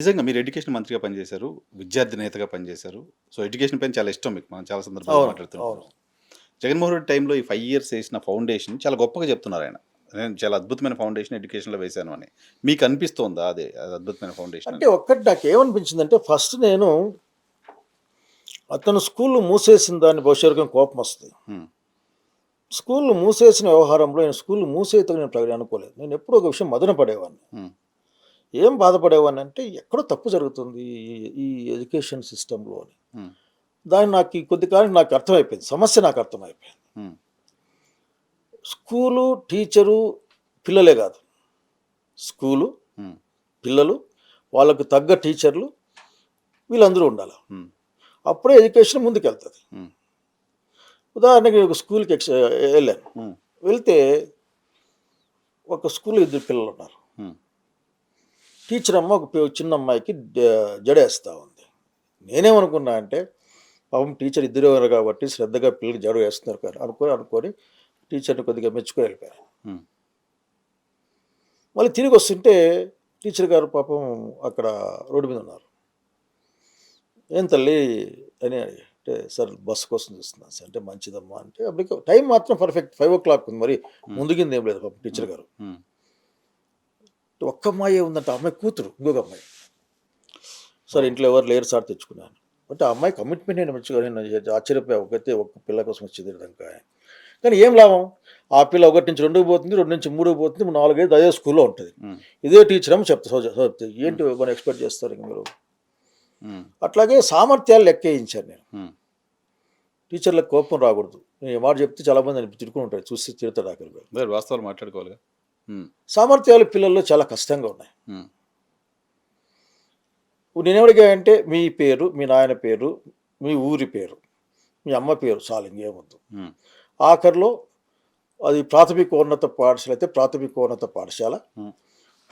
నిజంగా మీరు ఎడ్యుకేషన్ మంత్రిగా పనిచేశారు. విద్యార్థి నేతగా పనిచేశారు. సో, ఎడ్యుకేషన్ పైన చాలా ఇష్టం మీకు. మనం చాలా సందర్భాల్లో అవును. అవును. మాట్లాడుతుంటాం. జగన్మోహన్ రెడ్డి టైంలో ఈ 5 ఇయర్స్ ఏసిన ఫౌండేషన్ చాలా గొప్పగా చెప్తున్నారాయన. నేను చాలా అద్భుతమైన ఫౌండేషన్ ఎడ్యుకేషన్‌లో వేశాను అని. మీకు అనిపిస్తోందా అది అద్భుతమైన ఫౌండేషన్ అంటే అని? ఒక్కటి నాకేమనిపించిందంటే ఫస్ట్ నేను అతను స్కూల్‌లు మూసేసిన దాన్ని భవిష్యత్తులో కోపమొస్తది. హ్మ్. స్కూల్‌లు మూసేసిన వ్యవహారంలో నేను స్కూల్‌లు మూసేయతని నేను అనుకోలేదు. నేను ఎప్పుడూ ఒక విషయం మదన పడేవాడిని. హ్మ్. ఏం బాధపడేవాడినంటే ఎక్కడో తప్పు జరుగుతుంది ఈ ఎడ్యుకేషన్ సిస్టమ్‌లో అని. హ్మ్. దాన్ని నాకు ఈ కొద్ది కాలం నాకు అర్థమైపోయింది. సమస్య నాకు అర్థమైపోయింది. హ్మ్. స్కూలు, టీచరు, పిల్లలే గాదు. స్కూలు, హ్మ్. పిల్లలు, వాళ్ళకు తగ్గ టీచర్లు వీళ్ళందరూ ఉండాల. హ్మ్. అప్పుడే ఎడ్యుకేషన్ ముందుకెళ్తది. హ్మ్. ఉదాహరణకి ఒక స్కూల్‌కి ఎళ్ళాను. హ్మ్. వెళ్తే ఒక స్కూల్‌లో ఇద్దరు పిల్లలున్నారు. హ్మ్. టీచర్ అమ్మ ఒక చిన్న అమ్మాయికి జడేస్తా ఉంది. నేనేమనుకున్నా అంటే, పాపం టీచర్ ఇద్దరే ఉన్నారు కాబట్టి శ్రద్ధగా పిల్లలకి జడ వేస్తున్నారు కదా అనుకోని టీచర్‌ని కొద్దిగా మెచ్చుకొని వెళ్ళిపోయాను. హ్మ్. మళ్ళీ తిరిగొస్తుంటే టీచర్ గారు పాపం అక్కడ రోడ్డు మీద ఉన్నారు. "ఏం తల్లి" అని అడిగా. అంటే "సార్ బస్ కోసం చూస్తున్నాను సార్" అంటే "మంచిదమ్మా" అంటే అప్పటికి టైం మాత్రం పర్ఫెక్ట్ 5:00 ఉంది. మరి హ్మ్. ముందుగిందేం లేదు పాపం టీచర్ హ్మ్. గారు. హ్మ్. ఒక్క అమ్మాయే ఉందంట. ఆ అమ్మాయి కూతురు. ఇంకొక అమ్మాయి. సార్ ఓహ్! ఇంట్లో ఎవరు లేరు సార్ తెచ్చుకున్నాను. అంటే ఆ అమ్మాయి కమిట్మెంట్ నేను మంచిగా నేను ఆశ్చర్యపోయా. ఒకతే ఒక్క పిల్ల కోసం వచ్చింది ఇదంతా. కానీ ఏం లాభం? ఆ పిల్ల 1 నుంచి 2కి పోతుంది, 2 నుంచి 3కి పోతుంది, 4, 5 అదే స్కూల్‌లో ఉంటది. హ్మ్. ఇదే టీచర్ ఏమో చెప్తది. హ్మ్. ఏంటి మనం ఎక్స్‌పెక్ట్ చేస్తారు ఇంక మీరు? హ్మ్. అట్లాగే సామర్థ్యాలు లెక్కేయించాను నేను. హ్మ్. టీచర్‌లకు కోపం రాకూడదు. నేను ఈ మాట చెప్తే చాలామంది నన్ను తిట్టుకొని ఉంటారు. చూసి తిడతాడు ఆఖరికి పోయి. మరి వాస్తవాలు మాట్లాడుకోవాలిగా. హ్మ్. సామర్థ్యాలు పిల్లల్లో చాలా కష్టంగా ఉన్నాయి. హ్మ్. ఇప్పుడు నేనేమడిగానంటే మీ పేరు, మీ నాయన పేరు, మీ ఊరి పేరు, మీ అమ్మ పేరు చాలు ఇంకేమొద్దు. హ్మ్. ఆఖరిలో అది ప్రాథమికోన్నత పాఠశాల అయితే ప్రాథమికోన్నత పాఠశాల. హ్మ్.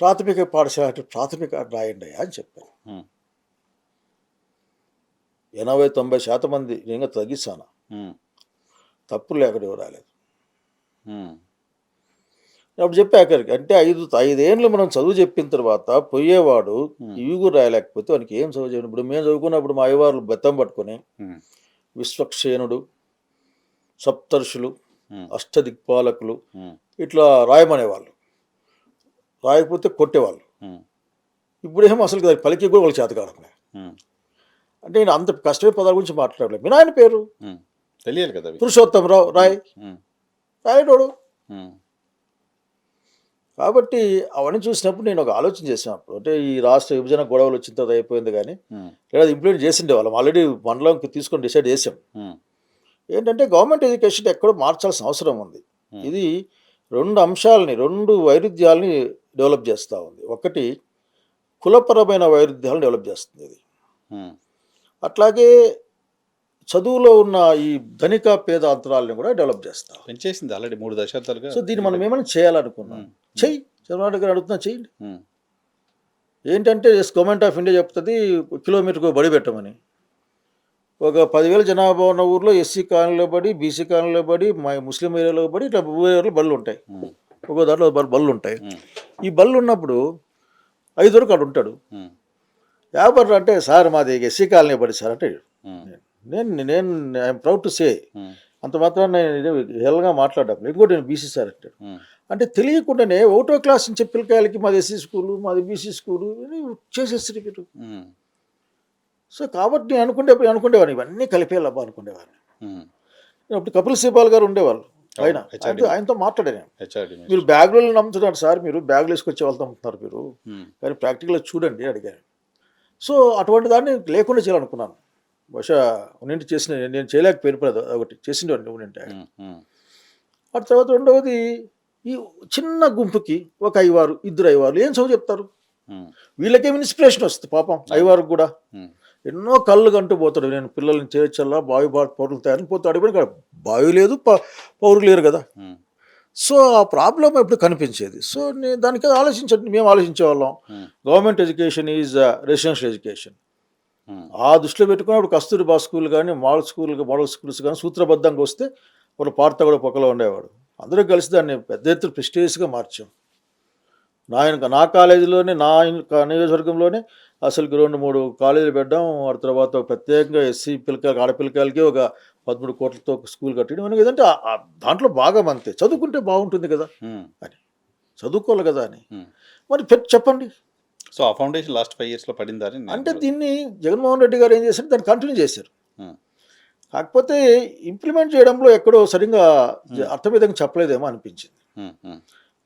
ప్రాథమిక పాఠశాల అంటే ప్రాథమిక రాయండయ్యా అని చెప్పాను. హ్మ్. 80, 90% మంది నేను తగ్గిస్తాను. హ్మ్. తప్పులు లేకుండా ఎవరు రాలేదు. హ్మ్. అప్పుడు చెప్పా ఆఖరికి అంటే 5 ఏండ్లు మనం చదువు చెప్పిన తర్వాత పోయేవాడు హ్మ్. ఇవి కూడా రాయలేకపోతే వానికి ఏం చదువు చేయను. ఇప్పుడు మేము చదువుకున్నప్పుడు మా అయ్యవార్లు బెత్తం పట్టుకొని హ్మ్. విశ్వక్సేనుడు, సప్తర్షులు, హ్మ్. అష్టదిక్పాలకులు హ్మ్. ఇట్లా రాయమనేవాళ్ళు. రాయకపోతే కొట్టేవాళ్ళు. హ్మ్. ఇప్పుడేమో అసలు దానికి పలికి కూడా వాళ్ళకి చేత కావడం లేదు. హ్మ్. అంటే నేను అంత కష్టమైన పదాల గురించి మాట్లాడలేదు. మీ నాయన పేరు హ్మ్. తెలియాలి కదా అవి. పురుషోత్తమరావు హ్మ్. రాయ్. హ్మ్. రాయడోడు. హ్మ్. కాబట్టి అవన్నీ చూసినప్పుడు నేను ఒక ఆలోచన చేశాను అప్పుడు. అంటే ఈ రాష్ట్ర విభజన గొడవలు వచ్చిన తర్వాత అయిపోయింది గానీ, హ్మ్. లేదా ఇంప్లిమెంట్ చేసిండేవాళ్ళం. ఆల్రెడీ మండలంకి తీసుకొని డిసైడ్ చేసాం. హ్మ్. ఏంటంటే గవర్నమెంట్ ఎడ్యుకేషన్ ఎక్కడో మార్చాల్సిన అవసరం ఉంది. హ్మ్. ఇది 2 అంశాలని, 2 వైరుధ్యాలని డెవలప్ చేస్తా ఉంది. ఒకటి కులపరమైన వైరుధ్యాలను డెవలప్ చేస్తుంది ఇది. హ్మ్. అట్లాగే చదువులో ఉన్న ఈ ధనిక, పేద అంతరాలను కూడా డెవలప్ చేస్తా ఉంది. పెంచేసింది ఆల్రెడీ 3 దశాబ్దాలుగా సో, దీన్ని మనం పెరిగిపోయింది. ఏమైనా చేయాలనుకున్నాం. హ్మ్. హ్మ్. చెయ్యి. చంద్రబాబు గారు అడుగుతున్నా చెయ్యండి. హ్మ్. ఏంటంటే గవర్నమెంట్ ఆఫ్ ఇండియా చెప్తది కిలోమీటర్‌కో బడి పెట్టమని. ఒక 10,000 జనాభా ఉన్న ఊర్లో ఎస్సీ కాలనీలో బడి, బీసీ కాలనీలో బడి, ముస్లిం ఏరియాలో బడి, ఇట్లా ఏరియాలో బడులుంటాయి. హ్మ్. ఒక్కో దాంట్లో బడులుంటాయి. హ్మ్. ఈ బళ్ళున్నప్పుడు 5 వరకు ఆడుంటాడు. హ్మ్. వ్యాపారులు అంటే సార్ మాది ఎస్సీ కాలనీ బడి సార్ అంటే హ్మ్. నేను నేను ఐఎమ్ ప్రౌడ్ టు సే హ్మ్. అంత మాత్రాన నేను హేళనగా మాట్లాడడం. ఇంకోటి నేను బీసీ సార్ అంటాడు. హ్మ్. అంటే తెలియకుండానే ఒకటో క్లాస్ నుంచి పిల్లకాయలకి మాది ఎస్సీ స్కూలు, మాది బీసీ స్కూలు అని చేసేస్తారు మీరు. హ్మ్. సో, కాబట్టి నేను అనుకునేవాడిని ఇవన్నీ కలిపేయాలబ్బా అనుకునేవాడిని. హ్మ్. అప్పుడు కపిల్ సిబాల్ గారు ఉండేవాళ్ళు పైన. అవును. హెచ్ఆర్‌డి ఆయనతో మాట్లాడాను నేను. హెచ్ఆర్‌డి మీరు మినిస్టర్. బ్యాగులలో నమ్ముతున్నారు సార్ మీరు బ్యాగులు వేసుకొచ్చే వాళ్ళతో అమ్ముతున్నారు మీరు. హ్మ్. కానీ ప్రాక్టికల్‌గా చూడండి అడిగాను. సో, అటువంటి దాన్ని లేకుండా చేయాలనుకున్నాను. బహుశా ఉన్నింటి నేను చేయలేకపోయినప్పుడు అదొకటి చేసిండేవాడిని ఉన్నింటే. హ్మ్. హ్మ్. ఆ తర్వాత రెండవది ఈ చిన్న గుంపుకి ఒక అయ్యవారు, ఇద్దరు అయ్యవార్లు ఏం చదువు చెప్తారు? హ్మ్. వీళ్ళకేమి ఇన్స్పిరేషన్ వస్తుంది పాపం అవును. అయ్యవారికి గూడా. హ్మ్. ఎన్నో కళ్ళు కంటూ పోతాడు. నేను పిల్లల్ని చేర్చాలా, బావి పౌరులు తయారని పోతాడు. కానీ ఇక్కడ బావి లేదు, పౌరులు లేరు గదా! హ్మ్. సో, ఆ ప్రాబ్లమ్ ఎప్పుడు కనిపించేది. సో, నేను దానికి మేము ఆలోచించేవాళ్ళం. హ్మ్. Government education is residential education. హ్మ్. ఆ దృష్టిలో పెట్టుకొని అప్పుడు కస్తూరిబా స్కూల్ గాని, మోడల్ స్కూల్స్ గాని సూత్రబద్ధంగా వస్తే వాళ్ళు పాడుతా కూడా పక్కలో ఉండేవాడు. అందరూ కలిసి దాన్ని పెద్ద ఎత్తున ప్రెస్టీజియస్‌గా మార్చాం. నా కాలేజీలోనే నియోజకవర్గంలోనే అసలుకి 2-3 కాలేజీలు పెట్టడం, ఆ తర్వాత ప్రత్యేకంగా ఎస్సీ పిల్లకాయలకి, ఆడపిల్లకాయలకి ఒక 13 కోట్లతో ఒక స్కూల్ కట్టడం అని ఏదంటే దాంట్లో భాగం అంతే. చదువుకుంటే బాగుంటుంది కదా హ్మ్. అని. చదువుకోవాలి కదా అని. హ్మ్. మరి చెప్పండి. సో ఆ ఫౌండేషన్ లాస్ట్ 5 ఇయర్స్‌లో పడిందని నేను అంటే దీన్ని జగన్మోహన్ రెడ్డి గారు ఏం చేశారు, దాన్ని కంటిన్యూ చేశారు. హ్మ్. కాకపోతే ఇంప్లిమెంట్ చేయడంలో ఎక్కడో సరిగ్గా అర్థవిధంగా చెప్పలేదేమో అనిపించింది. హ్మ్. హ్మ్.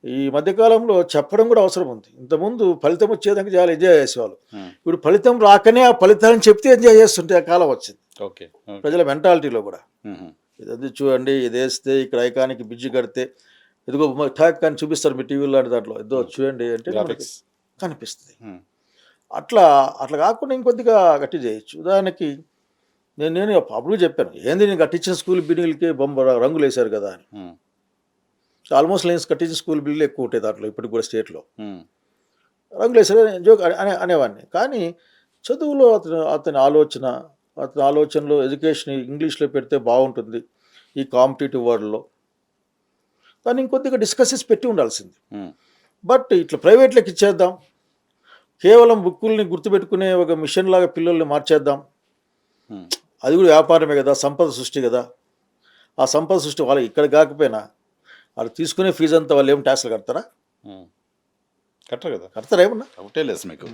ఈ మధ్య కాలంలో చెప్పడం కూడా అవసరం ఉంది. ఇంతకుముందు ఫలితం వచ్చేదాకా చాలా ఎంజాయ్ చేసేవాళ్ళు. హ్మ్. ఇప్పుడు ఫలితం రాకనే ఆ ఫలితాన్ని చెప్తే ఎంజాయ్ చేస్తుంటే ఆ కాలం వచ్చింది. ఓకే. ఓకే. ప్రజల మెంటాలిటీలో కూడా. హుహు. ఇదది చూడండి, ఇదేస్తే ఇక్కడ ఐకానిక్ బ్రిడ్జ్ కడితే ఇదిగో ఠాక్ అని చూపిస్తారు మీ టీవీ లాంటి దాంట్లో. ఇదో చూడండి అంటే మనకి గ్రాఫిక్స్. కనిపిస్తుంది. హ్మ్. అట్లా అట్లా కాకుండా ఇంకొద్దిగా గట్టి చేయొచ్చు. ఉదాహరణకి నేను అప్పుడు చెప్పాను. ఏంది నేను కట్టించిన స్కూల్ బిల్డింగ్లకి రంగులు వేశారు కదా అని. హ్మ్. ఆల్మోస్ట్ నేను కట్టించిన స్కూల్ బిల్డింగ్లు ఎక్కువ ఉంటాయి దాంట్లో ఇప్పటికి కూడా స్టేట్లో. హ్మ్. రంగులు వేశారు జోక్ అనేవాడిని. కానీ చదువులో అతని ఆలోచనలో ఎడ్యుకేషన్ ఇంగ్లీష్‌లో పెడితే బాగుంటుంది ఈ కాంపిటీటివ్ వరల్డ్‌లో. దాన్ని ఇంకొద్దిగా డిస్కసెస్ పెట్టి ఉండాల్సింది. హ్మ్. బట్ ఇట్లా ప్రైవేట్‌లకి ఇచ్చేద్దాం. కేవలం బుక్కుల్ని గుర్తుపెట్టుకునే ఒక మిషన్ లాగా పిల్లల్ని మార్చేద్దాం. హ్మ్. అది కూడా వ్యాపారమే కదా! సంపద సృష్టి కదా! ఆ సంపద సృష్టి వాళ్ళకి ఇక్కడ కాకపోయినా వాళ్ళు తీసుకునే ఫీజంతా వాళ్ళేం ట్యాక్స్‌లు కడతారా? హ్మ్. కట్టరు కదా! కడతారా ఏమన్నా? డౌటే లేదు మీకు.